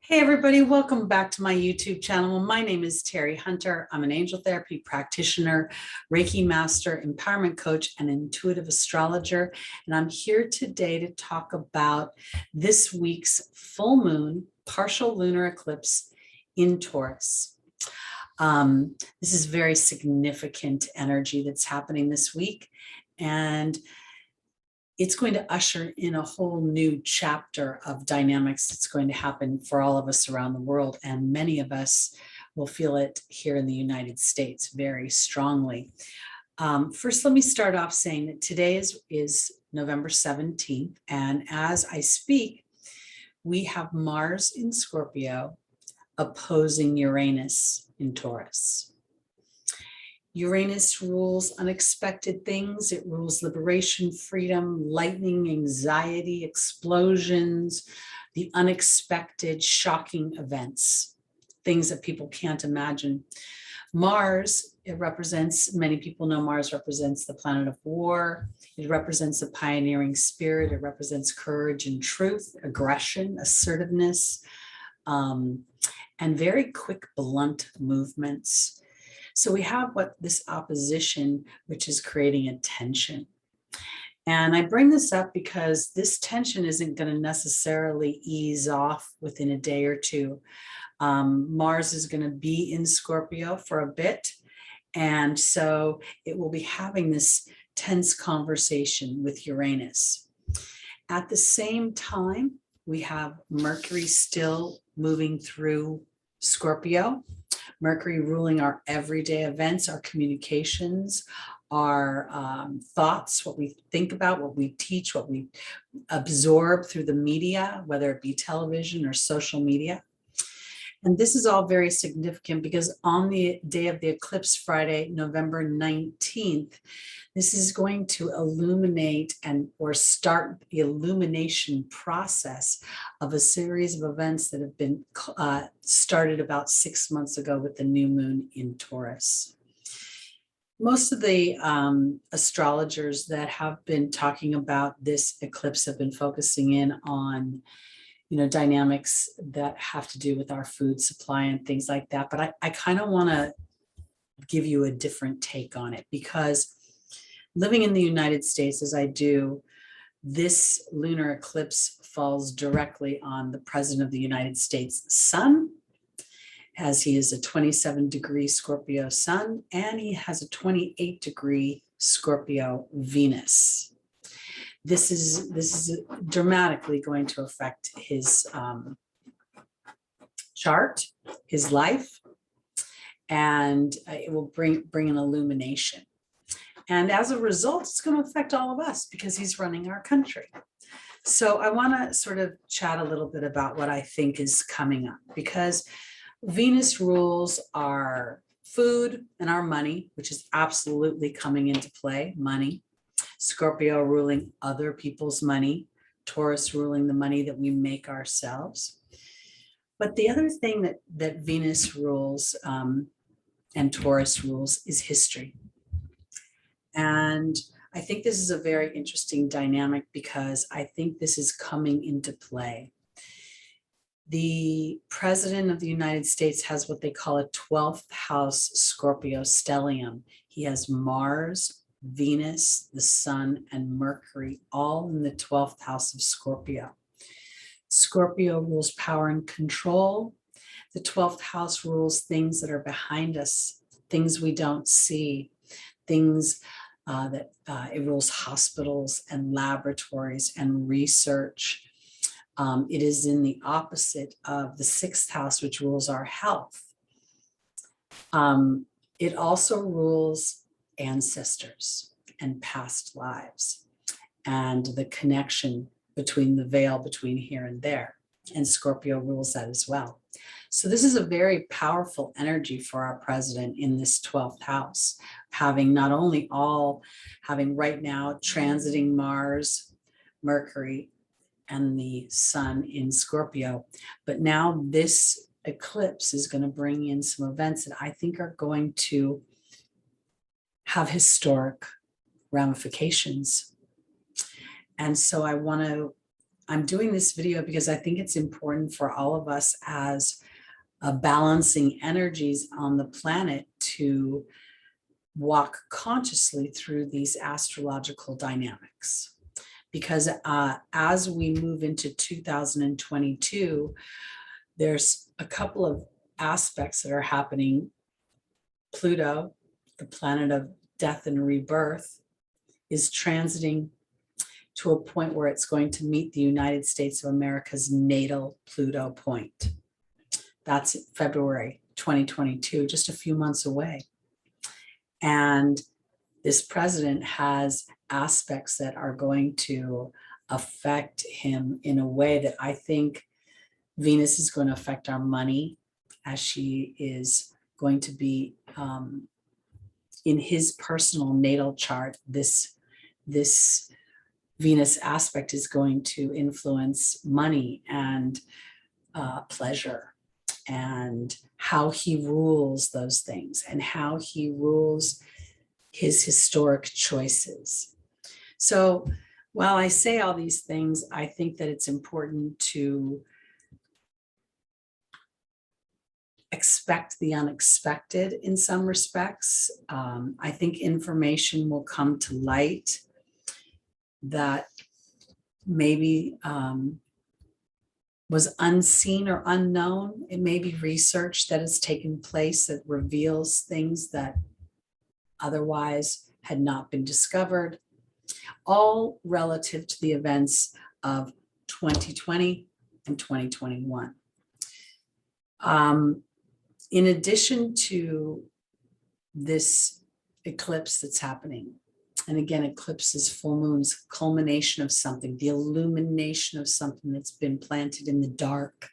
Hey everybody, welcome back to my YouTube channel. My name is Teri Hunter. I'm an angel therapy practitioner, Reiki master, empowerment coach, and intuitive astrologer. And I'm here today to talk about this week's full moon, partial lunar eclipse in Taurus. This is very significant energy that's happening this week. And it's going to usher in a whole new chapter of dynamics that's going to happen for all of us around the world. And many of us will feel it here in the United States very strongly. First, let me start off saying that today is November 17th. And as I speak, we have Mars in Scorpio opposing Uranus in Taurus. Uranus rules unexpected things. It rules liberation, freedom, lightning, anxiety, explosions, the unexpected, shocking events, things that people can't imagine. Mars, it represents, many people know Mars represents the planet of war. It represents the pioneering spirit. It represents courage and truth, aggression, assertiveness, and very quick, blunt movements. So we have this opposition, which is creating a tension. And I bring this up because this tension isn't going to necessarily ease off within a day or two. Mars is going to be in Scorpio for a bit. And so it will be having this tense conversation with Uranus. At the same time, we have Mercury still moving through Scorpio. Mercury ruling our everyday events, our communications, our thoughts, what we think about, what we teach, what we absorb through the media, whether it be television or social media. And this is all very significant because on the day of the eclipse, Friday, November 19th, this is going to illuminate or start the illumination process of a series of events that have been started about 6 months ago with the new moon in Taurus. Most of the astrologers that have been talking about this eclipse have been focusing in on dynamics that have to do with our food supply and things like that. But I kind of want to give you a different take on it because living in the United States as I do, this lunar eclipse falls directly on the President of the United States' sun, as he is a 27-degree Scorpio sun, and he has a 28-degree Scorpio Venus. This is dramatically going to affect his chart, his life, and it will bring an illumination. And as a result, it's going to affect all of us because he's running our country. So I want to sort of chat a little bit about what I think is coming up, because Venus rules our food and our money, which is absolutely coming into play, money. Scorpio ruling other people's money, Taurus ruling the money that we make ourselves. But the other thing that Venus rules and Taurus rules is history. And I think this is a very interesting dynamic because I think this is coming into play. The President of the United States has what they call a 12th house Scorpio stellium. He has Mars, Venus, the Sun, and Mercury, all in the 12th house of Scorpio. Scorpio rules power and control. The 12th house rules things that are behind us, things we don't see, things it rules hospitals and laboratories and research. It is in the opposite of the 6th house, which rules our health. It also rules ancestors and past lives and the connection between the veil between here and there. And Scorpio rules that as well. So this is a very powerful energy for our president in this 12th house, having not only having right now transiting Mars, Mercury, and the Sun in Scorpio, but now this eclipse is going to bring in some events that I think are going to have historic ramifications. And so I want to I'm doing this video because I think it's important for all of us as balancing energies on the planet to walk consciously through these astrological dynamics. Because as we move into 2022, there's a couple of aspects that are happening. Pluto, the planet of death and rebirth, is transiting to a point where it's going to meet the United States of America's natal Pluto point. That's February 2022, just a few months away. And this president has aspects that are going to affect him in a way that I think Venus is going to affect our money, as she is going to be in his personal natal chart. This Venus aspect is going to influence money and pleasure, and how he rules those things, and how he rules his historic choices. So while I say all these things, I think that it's important to expect the unexpected in some respects. I think information will come to light that maybe was unseen or unknown. It may be research that has taken place that reveals things that otherwise had not been discovered, all relative to the events of 2020 and 2021. In addition to this eclipse that's happening, and again, eclipse is full moon's culmination of something, the illumination of something that's been planted in the dark,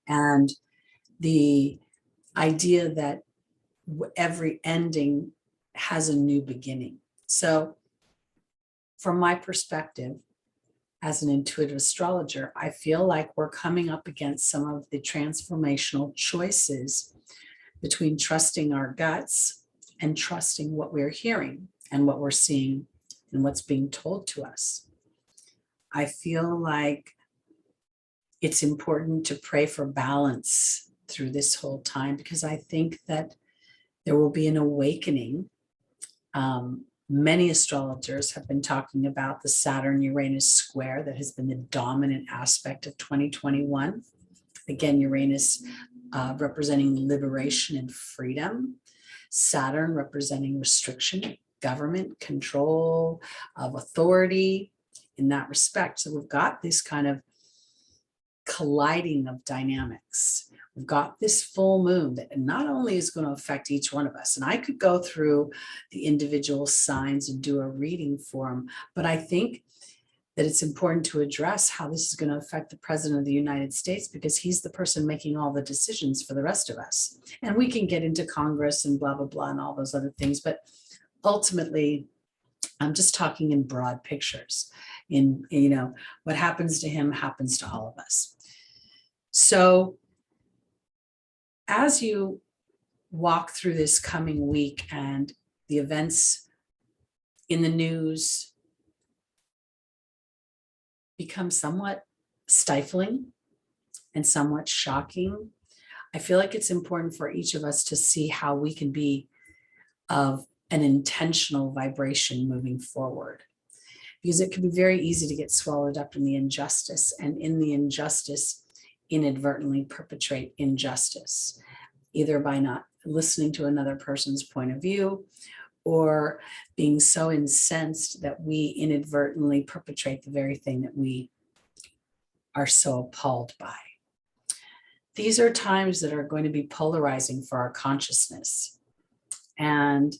and the idea that every ending has a new beginning. So from my perspective, as an intuitive astrologer, I feel like we're coming up against some of the transformational choices between trusting our guts and trusting what we're hearing and what we're seeing and what's being told to us. I feel like it's important to pray for balance through this whole time, because I think that there will be an awakening. Many astrologers have been talking about the Saturn-Uranus square that has been the dominant aspect of 2021. Again, Uranus representing liberation and freedom. Saturn representing restriction, government, control of authority in that respect. So we've got this kind of colliding of dynamics. We've got this full moon that not only is going to affect each one of us, and I could go through the individual signs and do a reading for them, but I think that it's important to address how this is going to affect the president of the United States, because he's the person making all the decisions for the rest of us. And we can get into Congress and blah, blah, blah, and all those other things. But ultimately, I'm just talking in broad pictures. What happens to him happens to all of us. So as you walk through this coming week and the events in the news become somewhat stifling and somewhat shocking, I feel like it's important for each of us to see how we can be of an intentional vibration moving forward. Because it can be very easy to get swallowed up in the injustice, and in the injustice, inadvertently perpetrate injustice, either by not listening to another person's point of view or being so incensed that we inadvertently perpetrate the very thing that we are so appalled by. These are times that are going to be polarizing for our consciousness. And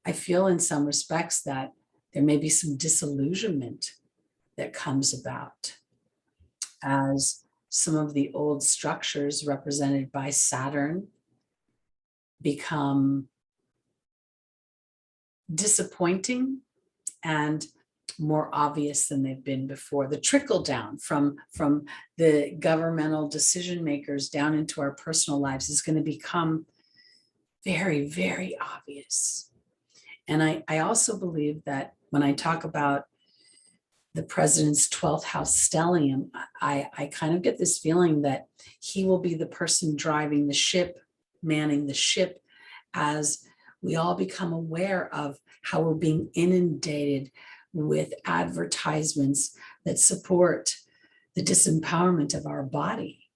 I feel in some respects that there may be some disillusionment that comes about as some of the old structures represented by Saturn become disappointing and more obvious than they've been before. The trickle down from the governmental decision makers down into our personal lives is going to become very, very obvious. And I also believe that when I talk about the president's 12th house stellium, I kind of get this feeling that he will be the person driving the ship, manning the ship, as we all become aware of how we're being inundated with advertisements that support the disempowerment of our body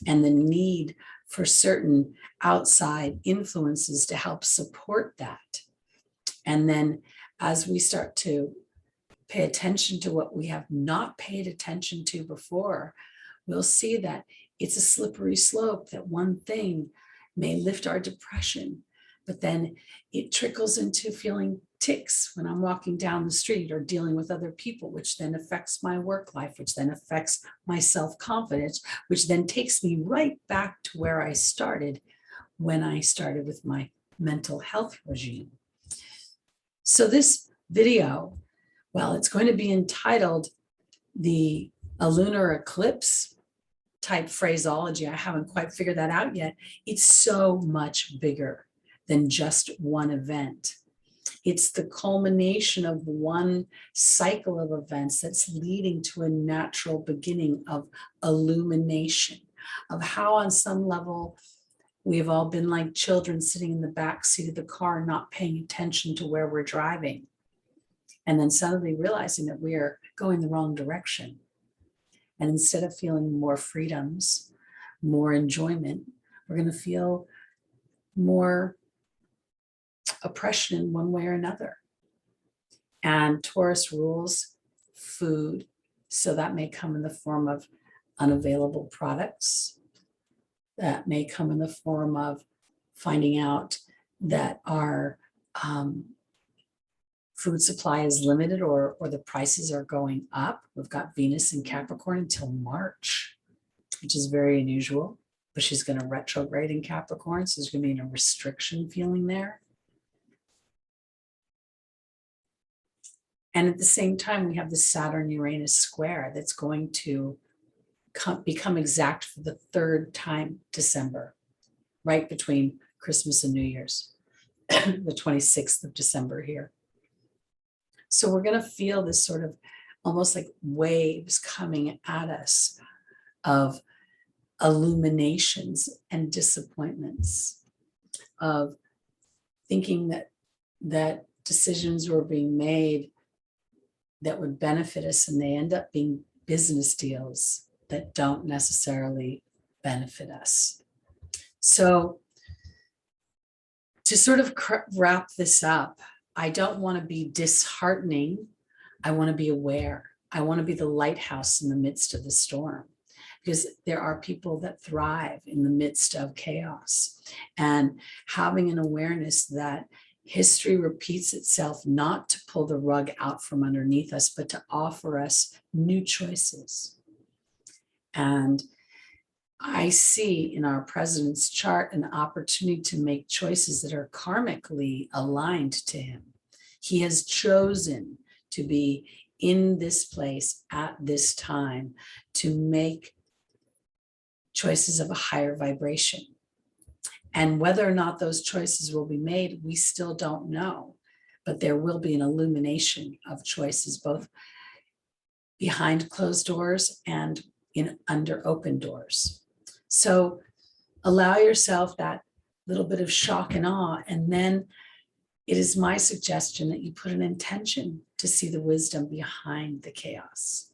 and the need for certain outside influences to help support that. And then as we start to pay attention to what we have not paid attention to before, we'll see that it's a slippery slope, that one thing may lift our depression, but then it trickles into feeling tics when I'm walking down the street or dealing with other people, which then affects my work life, which then affects my self-confidence, which then takes me right back to where I started when I started with my mental health regime. So this video, well, it's going to be entitled a Lunar Eclipse type phraseology. I haven't quite figured that out yet. It's so much bigger than just one event. It's the culmination of one cycle of events that's leading to a natural beginning of illumination, of how on some level we've all been like children sitting in the back seat of the car, not paying attention to where we're driving, and then suddenly realizing that we are going the wrong direction. And instead of feeling more freedoms, more enjoyment, we're going to feel more oppression in one way or another. And Taurus rules food, so that may come in the form of unavailable products. That may come in the form of finding out that our food supply is limited, or the prices are going up. We've got Venus in Capricorn until March, which is very unusual, but she's going to retrograde in Capricorn, so there's going to be a restriction feeling there. And at the same time, we have the Saturn-Uranus square that's going to become exact for the third time December, right between Christmas and New Year's, the 26th of December here. So we're going to feel this sort of almost like waves coming at us of illuminations and disappointments, of thinking that decisions were being made that would benefit us, and they end up being business deals that don't necessarily benefit us. So to sort of wrap this up, I don't want to be disheartening. I want to be aware. I want to be the lighthouse in the midst of the storm, because there are people that thrive in the midst of chaos, and having an awareness that history repeats itself, not to pull the rug out from underneath us, but to offer us new choices. And I see in our president's chart an opportunity to make choices that are karmically aligned to him. He has chosen to be in this place at this time to make choices of a higher vibration. And whether or not those choices will be made, we still don't know. But there will be an illumination of choices, both behind closed doors and under open doors. So allow yourself that little bit of shock and awe. And then it is my suggestion that you put an intention to see the wisdom behind the chaos,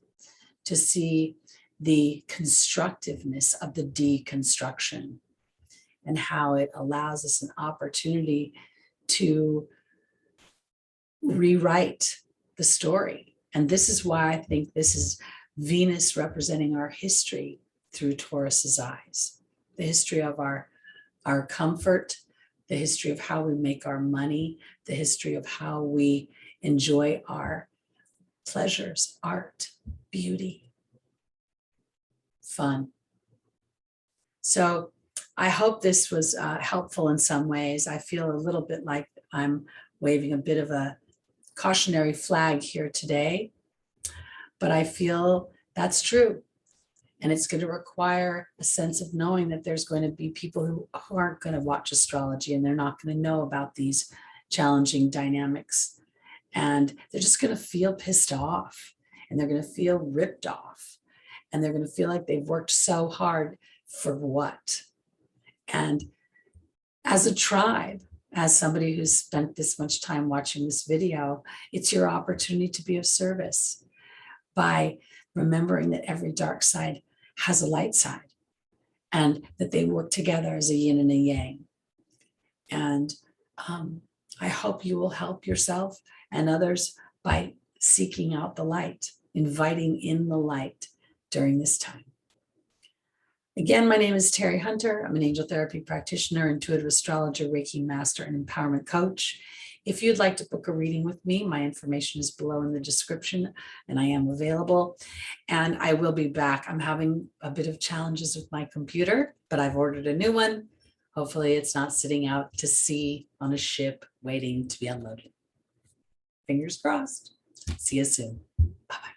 to see the constructiveness of the deconstruction, and how it allows us an opportunity to rewrite the story. And this is why I think this is Venus representing our history through Taurus's eyes, the history of our comfort, the history of how we make our money, the history of how we enjoy our pleasures, art, beauty, fun. So I hope this was helpful in some ways. I feel a little bit like I'm waving a bit of a cautionary flag here today, but I feel that's true. And it's going to require a sense of knowing that there's going to be people who aren't going to watch astrology, and they're not going to know about these challenging dynamics. And they're just going to feel pissed off. and they're going to feel ripped off, and they're going to feel like they've worked so hard for what? And as a tribe, as somebody who's spent this much time watching this video, it's your opportunity to be of service by remembering that every dark side has a light side, and that they work together as a yin and a yang. And I hope you will help yourself and others by seeking out the light, inviting in the light during this time. Again, my name is Teri Hunter. I'm an angel therapy practitioner, intuitive astrologer, Reiki master, and empowerment coach. If you'd like to book a reading with me, my information is below in the description, and I am available. And I will be back. I'm having a bit of challenges with my computer, but I've ordered a new one. Hopefully it's not sitting out to sea on a ship waiting to be unloaded. Fingers crossed. See you soon. Bye-bye.